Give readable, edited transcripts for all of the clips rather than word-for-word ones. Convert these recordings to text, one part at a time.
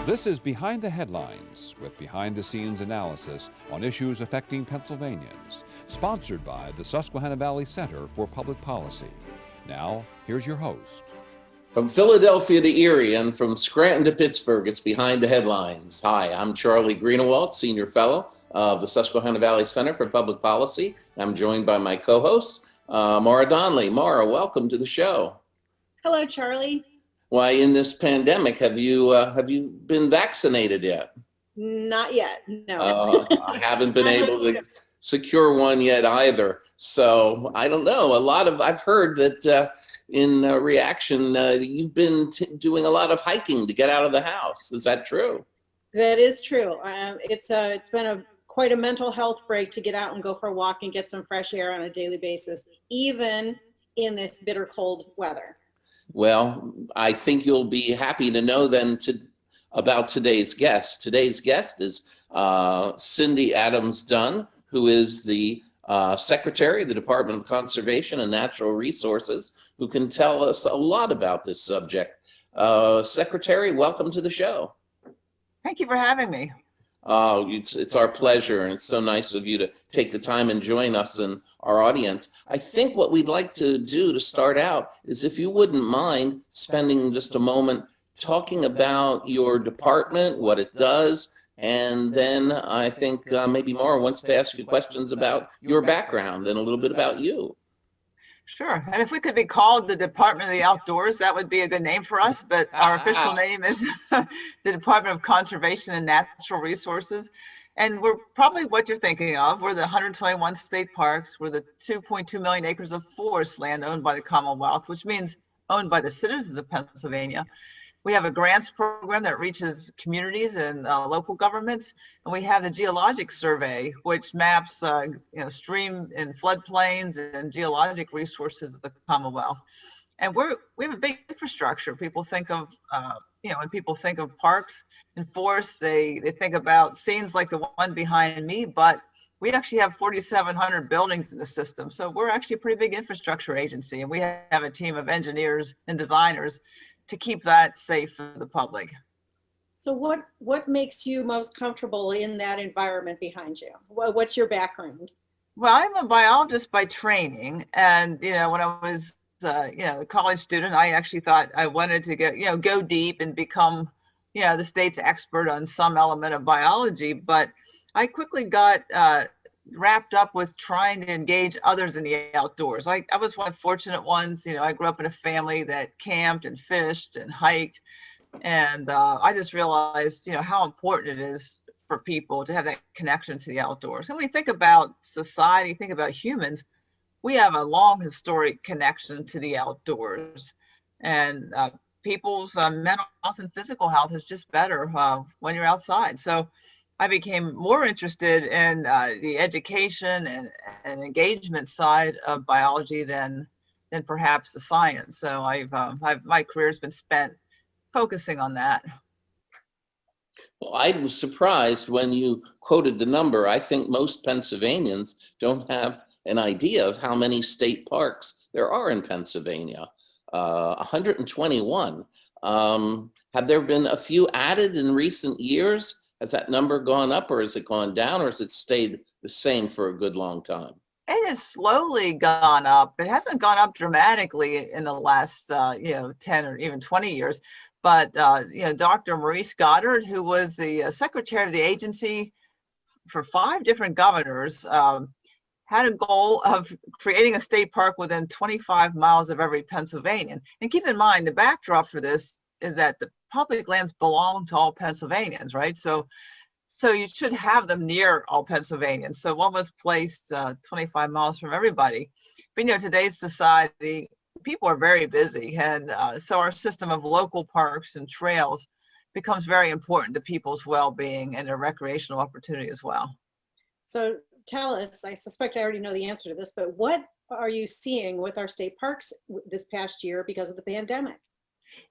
This is Behind the Headlines, with behind-the-scenes analysis on issues affecting Pennsylvanians, sponsored by the Susquehanna Valley Center for Public Policy. Now, here's your host. From Philadelphia to Erie and from Scranton to Pittsburgh, it's Behind the Headlines. Hi, I'm Charlie Greenewalt, Senior Fellow of the Susquehanna Valley Center for Public Policy. I'm joined by my co-host, Maura Donnelly. Maura, welcome to the show. Hello, Charlie. Why, in this pandemic, have you been vaccinated yet? Not yet, no. I haven't been able to secure one yet either. So I don't know. I've heard that in reaction, you've been doing a lot of hiking to get out of the house. Is that true? That is true. It's been quite a mental health break to get out and go for a walk and get some fresh air on a daily basis, even in this bitter cold weather. Well, I think you'll be happy to know then about today's guest. Today's guest is Cindy Adams Dunn, who is the Secretary of the Department of Conservation and Natural Resources, who can tell us a lot about this subject. Secretary, welcome to the show. Thank you for having me. Oh, it's our pleasure, and it's so nice of you to take the time and join us and our audience. I think what we'd like to do to start out is, if you wouldn't mind spending just a moment talking about your department, what it does, and then I think maybe Maura wants to ask you questions about your background and a little bit about you. Sure. And if we could be called the Department of the Outdoors, that would be a good name for us. But our official name is the Department of Conservation and Natural Resources. And we're probably what you're thinking of. We're the 121 state parks. We're the 2.2 million acres of forest land owned by the Commonwealth, which means owned by the citizens of Pennsylvania. We have a grants program that reaches communities and local governments, and we have the Geologic Survey, which maps stream and floodplains and geologic resources of the Commonwealth. And we have a big infrastructure. People think of when people think of parks and forests, they think about scenes like the one behind me, but we actually have 4,700 buildings in the system. So we're actually a pretty big infrastructure agency, and we have a team of engineers and designers to keep that safe for the public. So what makes you most comfortable in that environment behind you? What's your background? Well, I'm a biologist by training, and when I was a college student, I actually thought I wanted to go deep and become the state's expert on some element of biology. But I quickly got wrapped up with trying to engage others in the outdoors. I was one of the fortunate ones. I grew up in a family that camped and fished and hiked, and I just realized how important it is for people to have that connection to the outdoors. And when we think about society, think about humans, we have a long historic connection to the outdoors, and people's mental health and physical health is just better when you're outside. So I became more interested in the education and engagement side of biology than perhaps the science. So my career has been spent focusing on that. Well, I was surprised when you quoted the number. I think most Pennsylvanians don't have an idea of how many state parks there are in Pennsylvania. 121. Have there been a few added in recent years? Has that number gone up, or has it gone down, or has it stayed the same for a good long time? It has slowly gone up. It hasn't gone up dramatically in the last 10 or even 20 years. But Dr. Maurice Goddard, who was the secretary of the agency for 5 different governors, had a goal of creating a state park within 25 miles of every Pennsylvanian. And keep in mind, the backdrop for this is that the public lands belong to all Pennsylvanians, right? So you should have them near all Pennsylvanians. So one was placed 25 miles from everybody. But today's society, people are very busy, and so our system of local parks and trails becomes very important to people's well-being and their recreational opportunity as well. So tell us, I suspect I already know the answer to this, but what are you seeing with our state parks this past year because of the pandemic?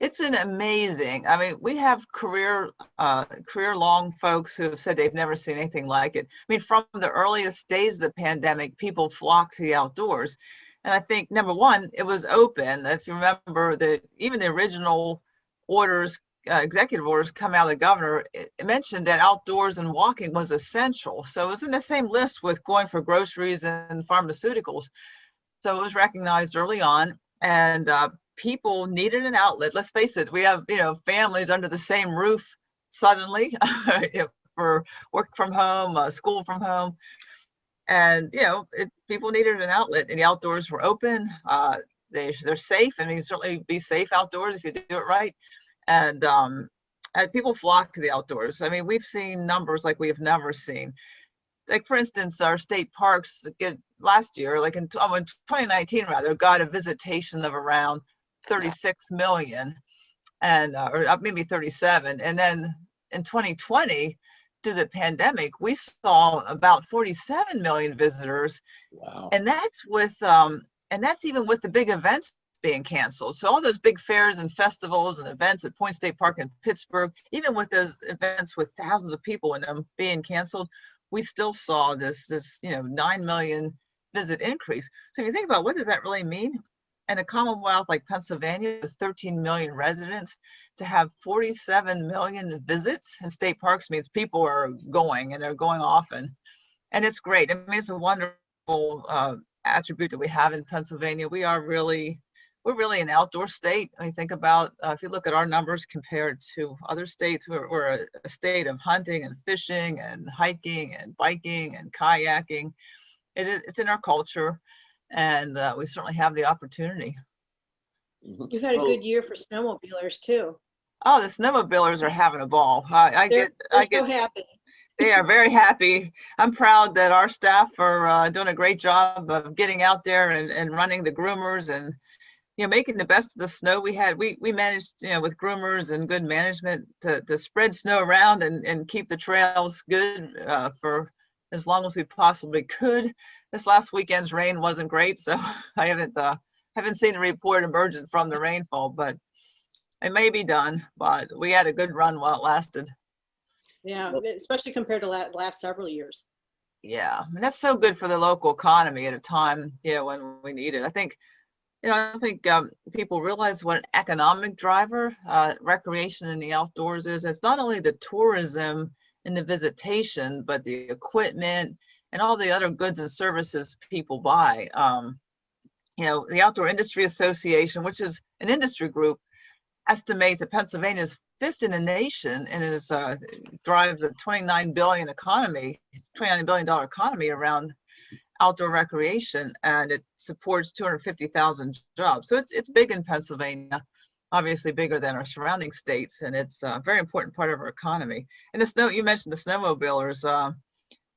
It's been amazing. I mean, we have career-long folks who have said they've never seen anything like it. I mean, from the earliest days of the pandemic, people flocked to the outdoors. And I think, number one, it was open. If you remember, even the original orders executive orders come out of the governor, it mentioned that outdoors and walking was essential. So it was in the same list with going for groceries and pharmaceuticals. So it was recognized early on, and people needed an outlet. Let's face it, we have, families under the same roof suddenly for work from home, school from home. And, people needed an outlet, and the outdoors were open. They're safe, and you can certainly be safe outdoors if you do it right. And people flock to the outdoors. I mean, we've seen numbers like we have never seen. Like, for instance, our state parks last year, like in 2019 rather, got a visitation of around 36 million, and or maybe 37. And then in 2020, due to the pandemic, we saw about 47 million visitors. Wow. And that's even with the big events being canceled. So all those big fairs and festivals and events at Point State Park in Pittsburgh, even with those events with thousands of people in them being canceled, we still saw this 9 million visit increase. So if you think about what does that really mean? In a Commonwealth like Pennsylvania with 13 million residents, to have 47 million visits in state parks means people are going, and they're going often. And it's great. I mean, it's a wonderful attribute that we have in Pennsylvania. We're really an outdoor state. I mean, think about, if you look at our numbers compared to other states, we're a state of hunting and fishing and hiking and biking and kayaking. It's in our culture, and we certainly have the opportunity. We've had a good year for snowmobilers too. Oh, the snowmobilers are having a ball. They're so happy. They are very happy. I'm proud that our staff are doing a great job of getting out there and running the groomers and making the best of the snow we had. We managed, with groomers and good management to spread snow around and keep the trails good for as long as we possibly could. This last weekend's rain wasn't great, so I haven't seen a report emergent from the rainfall, but it may be done. But we had a good run while it lasted. Yeah, especially compared to last several years. Yeah, and that's so good for the local economy at a time, when we need it. I think people realize what an economic driver recreation in the outdoors is. It's not only the tourism and the visitation, but the equipment and all the other goods and services people buy. The Outdoor Industry Association, which is an industry group, estimates that Pennsylvania is fifth in the nation and drives a $29 billion economy around outdoor recreation, and it supports 250,000 jobs. So it's big in Pennsylvania, obviously bigger than our surrounding states, and it's a very important part of our economy. And you mentioned the snowmobilers.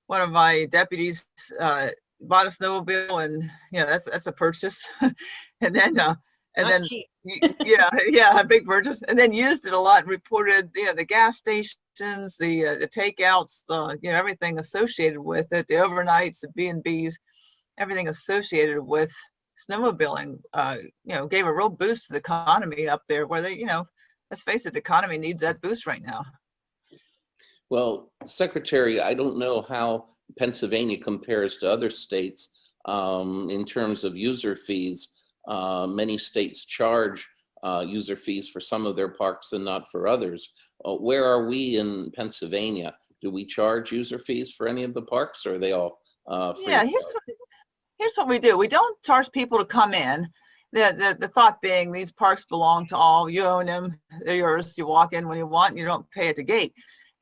One of my deputies bought a snowmobile, and that's a purchase. and then a big purchase, and then used it a lot. Reported the gas stations, the takeouts, everything associated with it, the overnights, the B&Bs, everything associated with snowmobiling, gave a real boost to the economy up there, where let's face it, the economy needs that boost right now. Well, Secretary, I don't know how Pennsylvania compares to other states in terms of user fees. Many states charge user fees for some of their parks and not for others. Where are we in Pennsylvania? Do we charge user fees for any of the parks, or are they all free? Yeah, here's what we do. We don't charge people to come in. The thought being, these parks belong to all. You own them, they're yours. You walk in when you want, and you don't pay at the gate.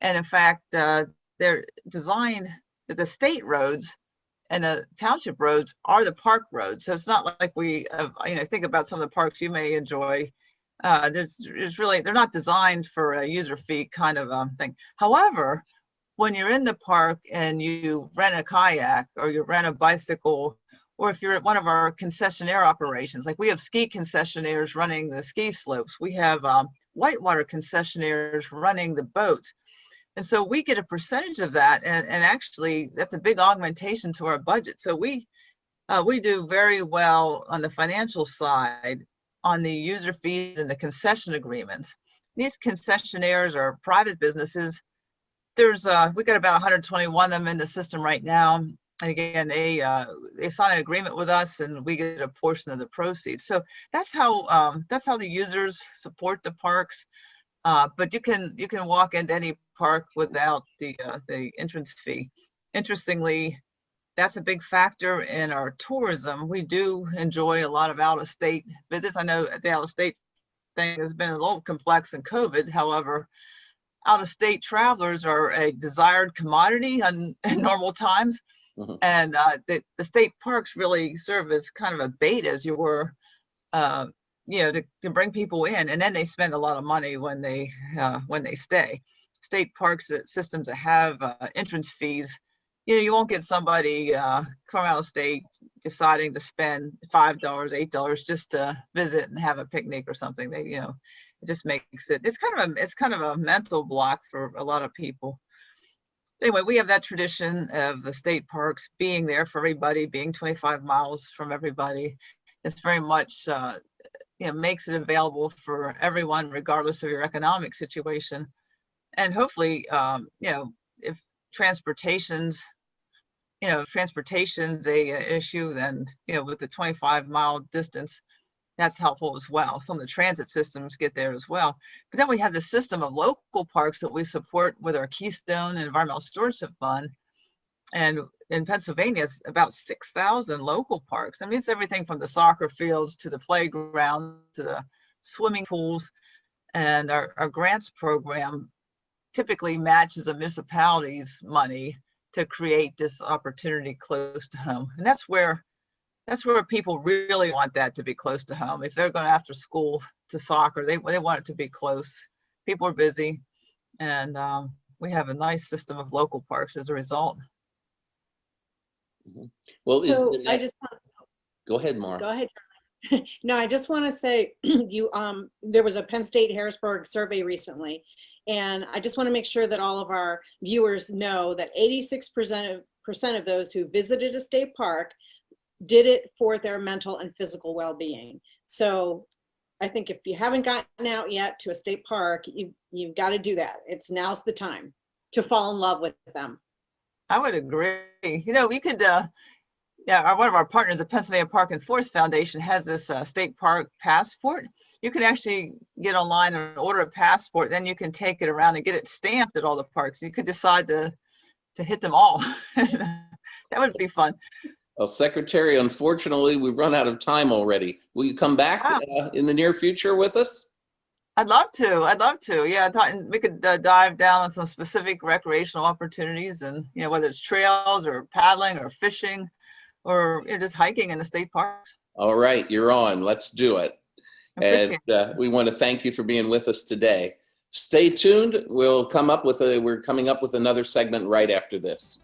And in fact, they're designed that the state roads and the township roads are the park roads. So it's not like we, think about some of the parks you may enjoy. They're not designed for a user fee kind of thing. However, when you're in the park and you rent a kayak or you rent a bicycle, or if you're at one of our concessionaire operations, like we have ski concessionaires running the ski slopes, we have whitewater concessionaires running the boats. And so we get a percentage of that, and actually that's a big augmentation to our budget. So we do very well on the financial side on the user fees and the concession agreements. These concessionaires are private businesses. We got about 121 of them in the system right now. And again, they sign an agreement with us, and we get a portion of the proceeds. So that's how the users support the parks. But you can walk into any park without the entrance fee. Interestingly, that's a big factor in our tourism. We do enjoy a lot of out-of-state visits. I know the out-of-state thing has been a little complex in COVID. However, out-of-state travelers are a desired commodity in normal times. Mhm. And the state parks really serve as kind of a bait, as you were, to bring people in, and then they spend a lot of money when they stay. State parks systems that have entrance fees, you won't get somebody from out of state deciding to spend $5, $8 just to visit and have a picnic or something. It just makes it's kind of a mental block for a lot of people. Anyway, we have that tradition of the state parks being there for everybody, being 25 miles from everybody. It's very much makes it available for everyone, regardless of your economic situation. And hopefully, if transportation's a issue, then, with the 25-mile distance, that's helpful as well. Some of the transit systems get there as well. But then we have the system of local parks that we support with our Keystone and Environmental Stewardship Fund. And in Pennsylvania, it's about 6,000 local parks. I mean, it's everything from the soccer fields to the playground to the swimming pools. And our grants program typically matches a municipality's money to create this opportunity close to home. And that's where people really want that to be close to home. If they're going after school to soccer, they want it to be close. People are busy, and we have a nice system of local parks as a result. Mhm. Well, So I just go ahead, Maura. go ahead. Charlie. No, I just want to say there was a Penn State Harrisburg survey recently, and I just want to make sure that all of our viewers know that 86% of those who visited a state park did it for their mental and physical well-being. So I think if you haven't gotten out yet to a state park, you've got to do that. Now's the time to fall in love with them. I would agree. We could, one of our partners, the Pennsylvania Park and Forest Foundation, has this state park passport. You can actually get online and order a passport. Then you can take it around and get it stamped at all the parks. You could decide to hit them all. That would be fun. Well, Secretary, unfortunately, we've run out of time already. Will you come back in the near future with us? I'd love to. Yeah, I thought we could dive down on some specific recreational opportunities, and whether it's trails or paddling or fishing or just hiking in the state parks. All right, you're on. Let's do it. And we want to thank you for being with us today. Stay tuned. We're coming up with another segment right after this.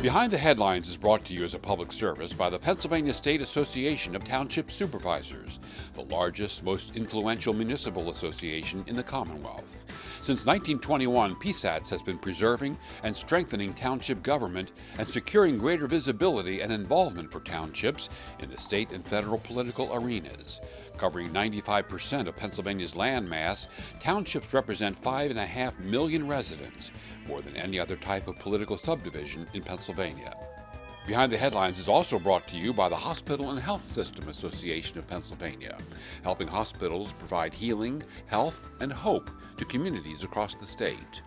Behind the Headlines is brought to you as a public service by the Pennsylvania State Association of Township Supervisors, the largest, most influential municipal association in the Commonwealth. Since 1921, PSATS has been preserving and strengthening township government and securing greater visibility and involvement for townships in the state and federal political arenas. Covering 95% of Pennsylvania's land mass, townships represent 5.5 million residents, more than any other type of political subdivision in Pennsylvania. Behind the Headlines is also brought to you by the Hospital and Health System Association of Pennsylvania, helping hospitals provide healing, health, and hope to communities across the state.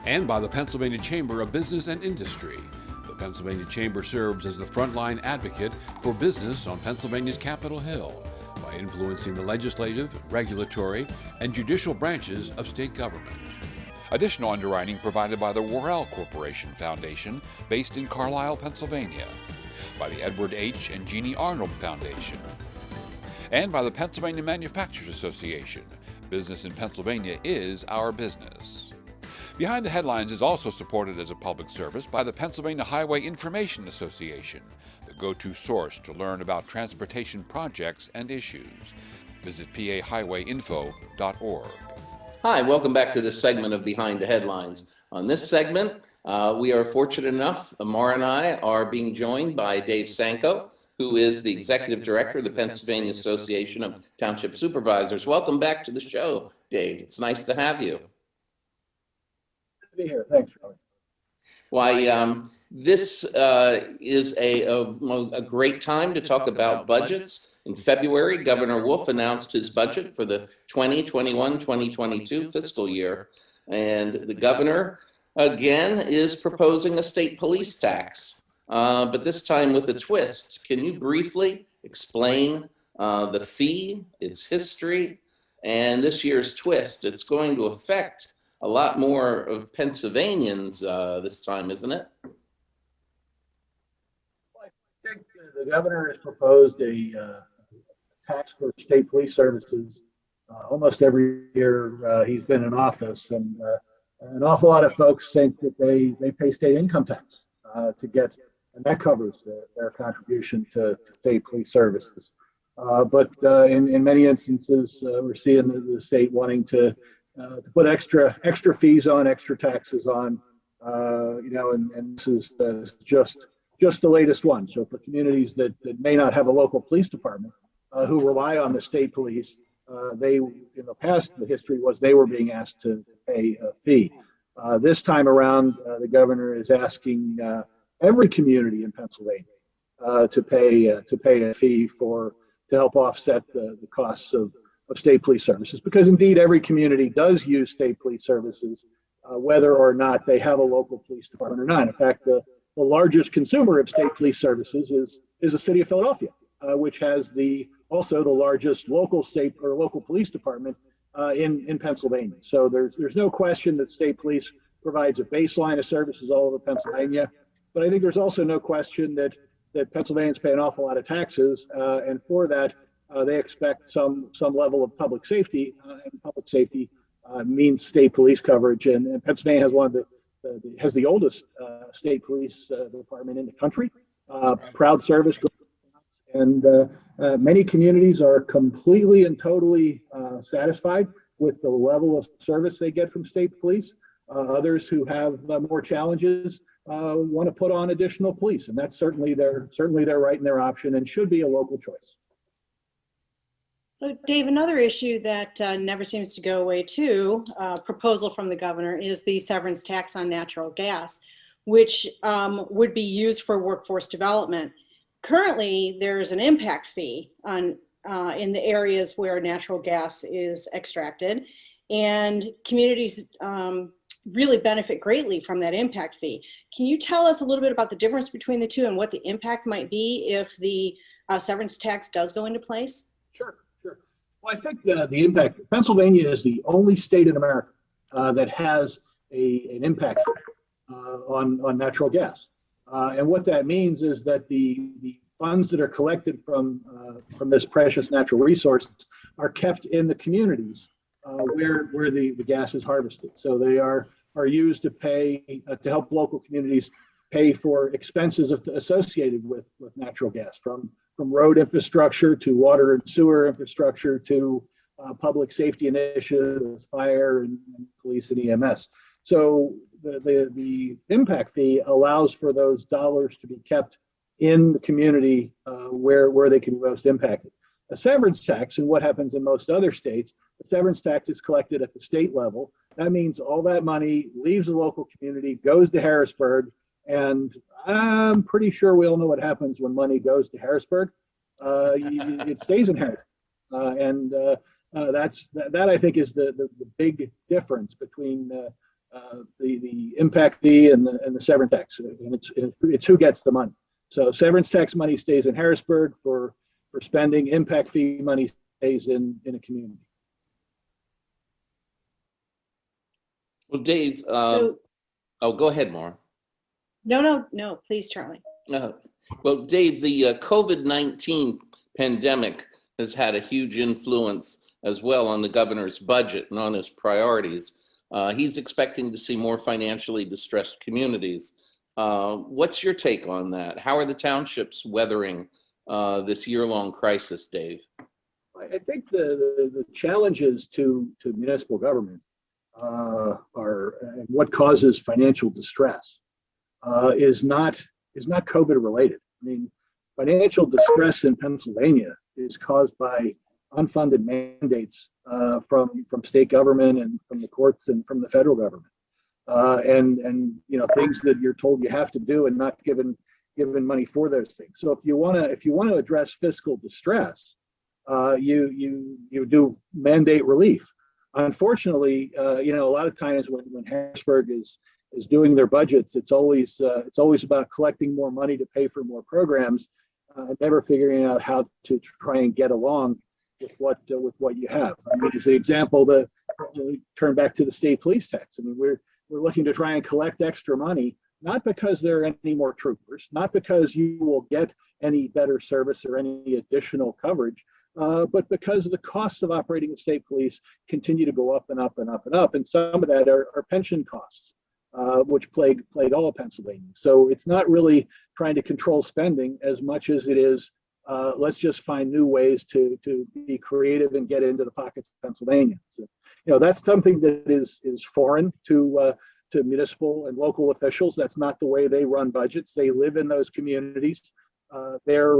And by the Pennsylvania Chamber of Business and Industry. The Pennsylvania Chamber serves as the frontline advocate for business on Pennsylvania's Capitol Hill by influencing the legislative, regulatory, and judicial branches of state government. Additional underwriting provided by the Worrell Corporation Foundation, based in Carlisle, Pennsylvania, by the Edward H. and Jeannie Arnold Foundation, and by the Pennsylvania Manufacturers Association. Business in Pennsylvania is our business. Behind the Headlines is also supported as a public service by the Pennsylvania Highway Information Association, the go-to source to learn about transportation projects and issues. Visit pahighwayinfo.org. Hi, welcome back to this segment of Behind the Headlines. On this segment, we are fortunate enough, Maura and I are being joined by Dave Sanko, who is the Executive Director of the Pennsylvania Association of Township Supervisors. Welcome back to the show, Dave. It's nice to have you. Good to be here. Thanks, Charlie. Why, this is a great time to talk about budgets. In February, Governor Wolf announced his budget for the 2021-2022 fiscal year. And the governor, again, is proposing a state police tax, but this time with a twist. Can you briefly explain the fee, its history, and this year's twist? It's going to affect a lot more of Pennsylvanians this time, isn't it? I think the governor has proposed a tax for state police services almost every year he's been in office, and an awful lot of folks think that they pay state income tax to get, and that covers their contribution to state police services. But in many instances, we're seeing the state wanting to put extra fees on, extra taxes on, and this is just the latest one. So for communities that may not have a local police department, who rely on the state police, they, in the past, the history was they were being asked to pay a fee. This time around, the governor is asking every community in Pennsylvania to pay a fee to help offset the costs of state police services, because indeed every community does use state police services, whether or not they have a local police department or not. In fact, the largest consumer of state police services is the city of Philadelphia, which has also the largest local police department in Pennsylvania. So there's no question that state police provides a baseline of services all over Pennsylvania, but I think there's also no question that Pennsylvanians pay an awful lot of taxes, and for that they expect some level of public safety, and public safety means state police coverage. And Pennsylvania has the oldest state police department in the country, proud service. And many communities are completely and totally satisfied with the level of service they get from state police. Others who have more challenges want to put on additional police, and that's certainly their right and their option, and should be a local choice. So, Dave, another issue that never seems to go away too, proposal from the governor, is the severance tax on natural gas, which would be used for workforce development. Currently, there's an impact fee on in the areas where natural gas is extracted, and communities really benefit greatly from that impact fee. Can you tell us a little bit about the difference between the two and what the impact might be if the severance tax does go into place? Sure. Well, I think the impact, Pennsylvania is the only state in America that has an impact fee on natural gas. And what that means is that the funds that are collected from this precious natural resource are kept in the communities where the gas is harvested. So they are used to help local communities pay for expenses associated with natural gas, from road infrastructure to water and sewer infrastructure to public safety initiatives, fire and police and EMS. So the impact fee allows for those dollars to be kept in the community where they can be most impacted. A severance tax, and what happens in most other states, the severance tax is collected at the state level. That means all that money leaves the local community, goes to Harrisburg, and I'm pretty sure we all know what happens when money goes to Harrisburg. It stays in Harrisburg, and that I think is the big difference between the impact fee and the severance tax, and it's who gets the money. So severance tax money stays in Harrisburg for spending. Impact fee money stays in a community. Well, Dave, So, go ahead, Maura. No, please, Charlie. Well, Dave, the COVID-19 pandemic has had a huge influence as well on the governor's budget and on his priorities. He's expecting to see more financially distressed communities. What's your take on that? How are the townships weathering this year-long crisis, Dave? I think the challenges to municipal government are, and what causes financial distress is not COVID related. I mean, financial distress in Pennsylvania is caused by unfunded mandates from state government and from the courts and from the federal government, and things that you're told you have to do and not given given money for those things. So if you want to address fiscal distress, you do mandate relief. Unfortunately, a lot of times when Harrisburg is doing their budgets, it's always about collecting more money to pay for more programs, never figuring out how to try and get along with what you have. I mean, as an example, turn back to the state police tax. I mean, we're looking to try and collect extra money, not because there are any more troopers, not because you will get any better service or any additional coverage, but because the costs of operating the state police continue to go up and up and up and up. And some of that are pension costs, which plague all of Pennsylvania. So it's not really trying to control spending as much as it is, let's just find new ways to be creative and get into the pockets of Pennsylvania. So, that's something that is foreign to municipal and local officials. That's not the way they run budgets. They live in those communities. Their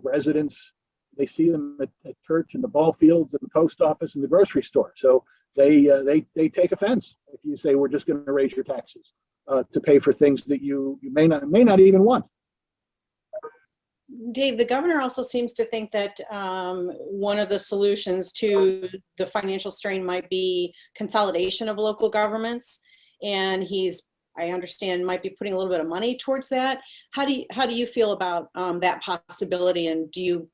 residents, they see them at church and the ball fields and the post office and the grocery store. So they take offense if you say we're just going to raise your taxes to pay for things that you may not even want. Dave, the governor also seems to think that one of the solutions to the financial strain might be consolidation of local governments, and I understand, might be putting a little bit of money towards that. How do you feel about that possibility, and do you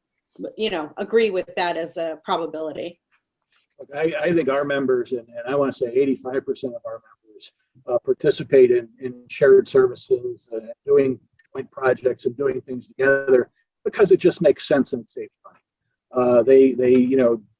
agree with that as a probability? I think our members, and I want to say 85% of our members, participate in shared services, doing joint projects and doing things together because it just makes sense and it saves money. They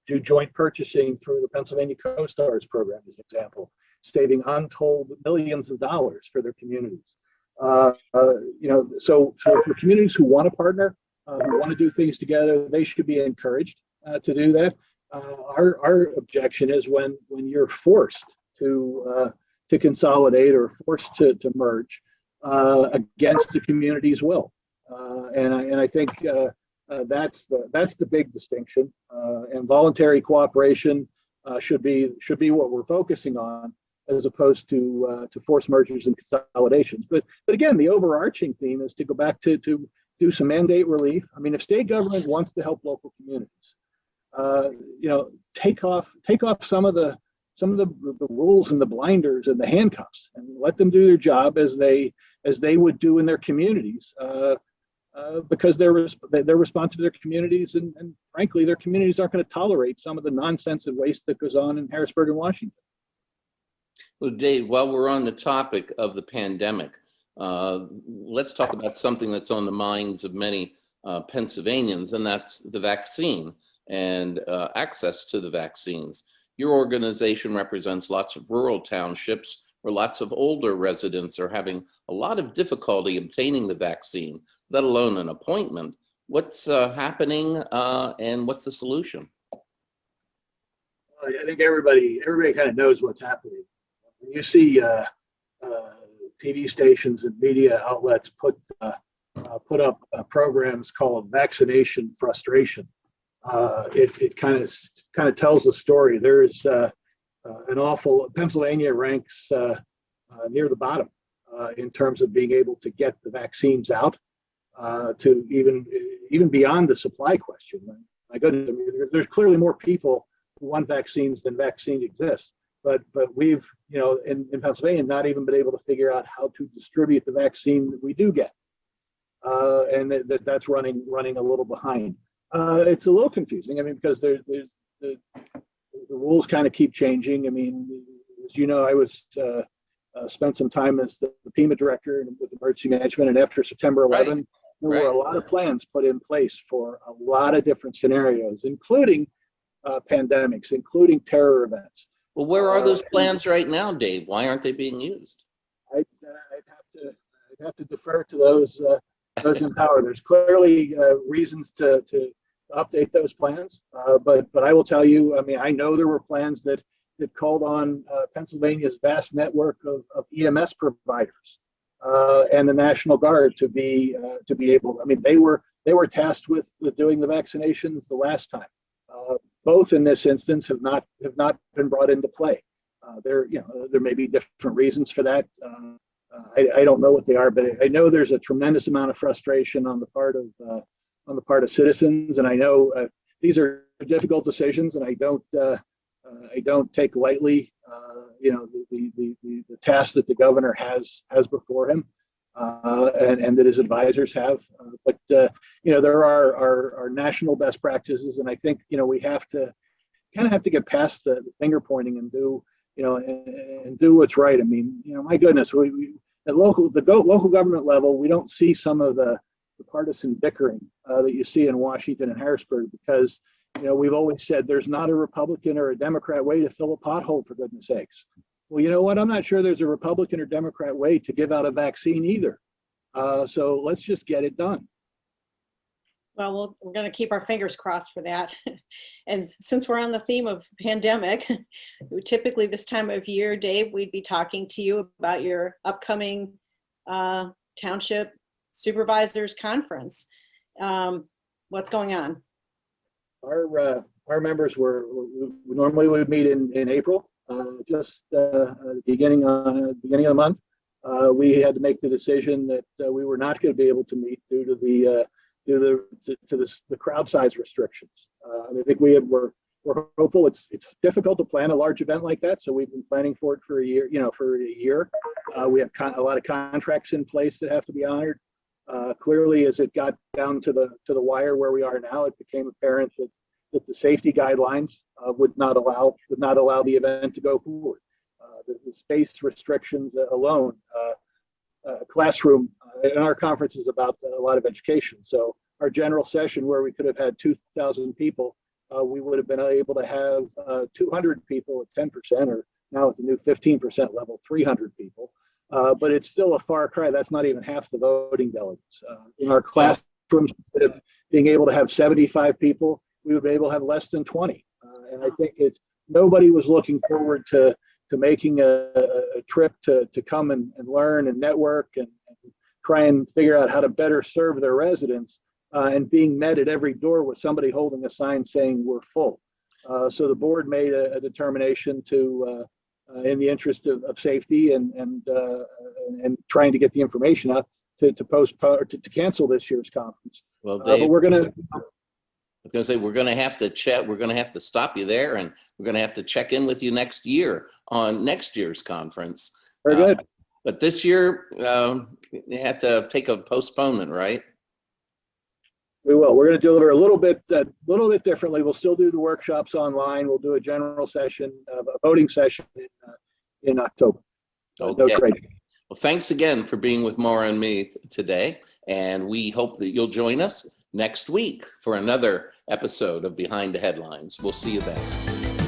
do joint purchasing through the Pennsylvania Co-Stars program, as an example, saving untold millions of dollars for their communities. So for communities who want to partner, who want to do things together, they should be encouraged to do that. Our objection is when you're forced to consolidate or forced to merge against the community's will, and I think that's the big distinction. And voluntary cooperation should be what we're focusing on, as opposed to forced mergers and consolidations. But again, the overarching theme is to go back to do some mandate relief. I mean, if state government wants to help local communities, take off some of the rules and the blinders and the handcuffs, and let them do their job as they would do in their communities, because they're responsive to their communities, and frankly, their communities aren't going to tolerate some of the nonsense and waste that goes on in Harrisburg and Washington. Well, Dave, while we're on the topic of the pandemic, let's talk about something that's on the minds of many Pennsylvanians, and that's the vaccine and access to the vaccines. Your organization represents lots of rural townships where lots of older residents are having a lot of difficulty obtaining the vaccine, let alone an appointment. What's happening and what's the solution? I think everybody kind of knows what's happening. When you see TV stations and media outlets put up programs called vaccination frustration, it kind of tells the story. There's Pennsylvania ranks near the bottom in terms of being able to get the vaccines out, to even beyond the supply question. My goodness, I mean, there's clearly more people who want vaccines than vaccine exists. But we've, in Pennsylvania, not even been able to figure out how to distribute the vaccine that we do get, and that's running a little behind. It's a little confusing. I mean, because there's the rules kind of keep changing. I mean, as you know, I was spent some time as the FEMA director with emergency management, and after September 11, there were a lot of plans put in place for a lot of different scenarios, including pandemics, including terror events. Well, where are those plans right now, Dave? Why aren't they being used? I'd have to defer to those in power. There's clearly reasons to update those plans, but I will tell you, I mean, I know there were plans that called on Pennsylvania's vast network of EMS providers and the National Guard to be able. I mean, they were tasked with doing the vaccinations the last time. Both in this instance have not been brought into play. There may be different reasons for that. I don't know what they are, but I know there's a tremendous amount of frustration on the part of citizens, and I know these are difficult decisions, and I don't take lightly, the task that the governor has before him, and that his advisors have. But there are national best practices, and I think we have to get past the finger pointing and do what's right. I mean, my goodness, we at local government level, we don't see some of the partisan bickering that you see in Washington and Harrisburg, because we've always said there's not a Republican or a Democrat way to fill a pothole, for goodness sakes. Well, you know what? I'm not sure there's a Republican or Democrat way to give out a vaccine either. So let's just get it done. Well, we're going to keep our fingers crossed for that. And since we're on the theme of pandemic, typically this time of year, Dave, we'd be talking to you about your upcoming Township Supervisors Conference. What's going on? Our members we normally would meet in April, just beginning of the month. We had to make the decision that we were not going to be able to meet due to the crowd size restrictions. I think we're hopeful. It's difficult to plan a large event like that, so we've been planning for it for a year. We have a lot of contracts in place that have to be honored. Clearly, as it got down to the wire where we are now, it became apparent that the safety guidelines would not allow the event to go forward. The space restrictions alone, classroom, and our conference is about a lot of education. So our general session, where we could have had 2,000 people, we would have been able to have 200 people at 10%, or now at the new 15% level, 300 people. But it's still a far cry. That's not even half the voting delegates. In our classrooms, instead of being able to have 75 people, we would be able to have less than 20. And I think nobody was looking forward to making a trip to come and learn and network and try and figure out how to better serve their residents, and being met at every door with somebody holding a sign saying we're full. So the board made a determination to, in the interest of safety and trying to get the information out, to postpone or to cancel this year's conference. Well, Dave, but we're gonna. I was going to say, we're going to have to check. We're going to have to stop you there, and we're going to have to check in with you next year on next year's conference. Very good. But this year, you have to take a postponement, right? We will. We're going to deliver a little bit differently. We'll still do the workshops online. We'll do a general session, a voting session in October. Okay. No trade. Well, thanks again for being with Maura and me today, and we hope that you'll join us next week for another episode of Behind the Headlines. We'll see you then.